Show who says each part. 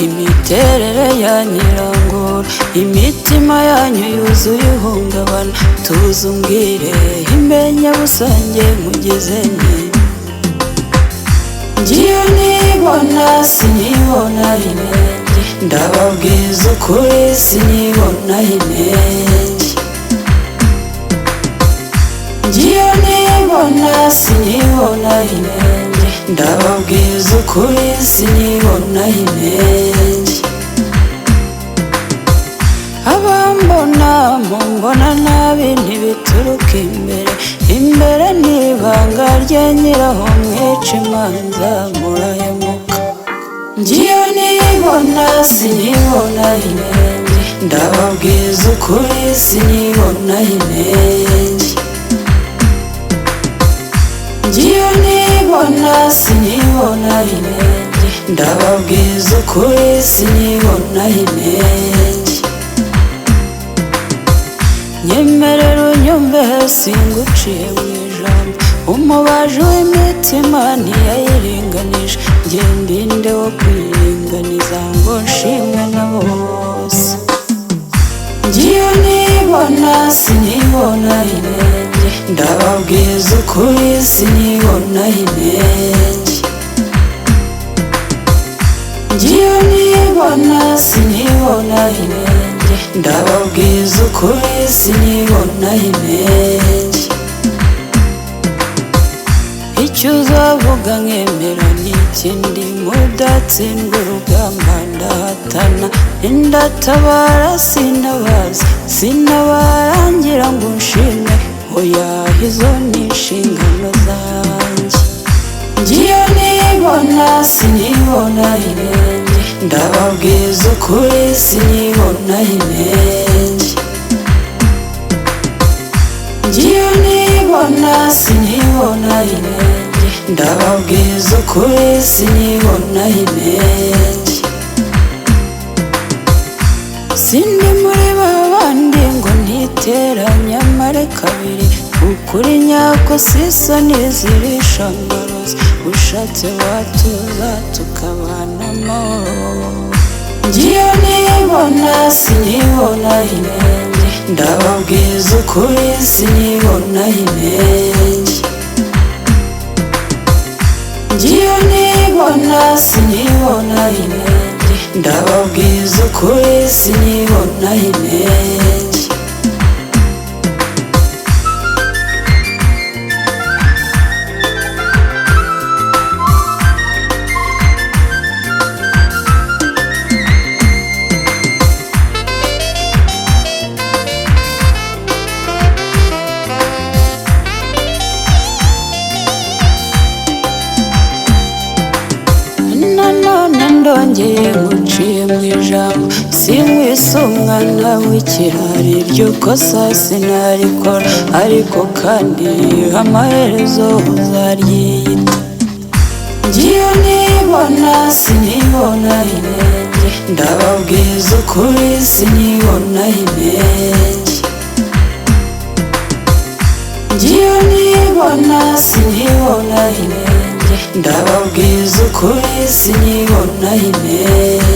Speaker 1: imiterere ya nyirangura, imitima yanyu yuzuye ihungabana, tuzi umbwire imenya busange mugize nte. Ngiye nibona sinibona inenge, ndababwiza ukuri sinibona inenge. Ngiye nibona sinibona inenge, ndababwiza ukuri sinibona inenge. Abambona mumbona nabi ntibituruka imbere, imbere n'ibanga rya nyiraho mwica imanza murahemuka. Ngiye nibona sinibona inenge, ndababwiza ukuri sinibona inenge. Ngiye nibona sinibona inenge, ndababwiza ukuri sinibona inenge. Nyemerera unyumve singuciye mu ijambo, umubaji w'imitima ntiyayiringanije, njye ndinde wo kwiringaniza ngo nshimwe na bose. Ngiye nibona sinibona inenge, ndababwiza ukuri sinibona inenge. Ngiye nibona sinibona inenge, ndababwiza ukuri sinibona inenge. Icyo uzavuga nkemera n'ikindi, mudatsindwa urugamba ndahatana, ndatabara sinabaza sinabarangira ngo nshime, oya izo ni inshingano zanjye. Ngiye nibona sinibona inenge, ndababwiza ukuri sinibona inenge. Ngiye nibona sinibona inenge, ndababwiza ukuri sinibona inenge. Sindi muri babandi ngo ntiteranye amare kabiri, ukuri nyako sisoni zirisha amarozi, ushatse watuza tukabana amahoro. Ngiye nibona sinibona inenge, ndababwiza ukuri sinibona inenge. Ngiye nibona sinibona inenge, ndababwiza ukuri sinibona inenge. Ndongeye nguciye mu ijambo, simwise umwana w'ikirari, iryo kosa sinarikora, ariko kandi amaherezo uzaryiyita. Ngiye nibona sinibona inenge, ndababwiza ukuri sinibona inenge. Ngiye nibona sinibona inenge, ndababwiza ukuri sinibona inenge.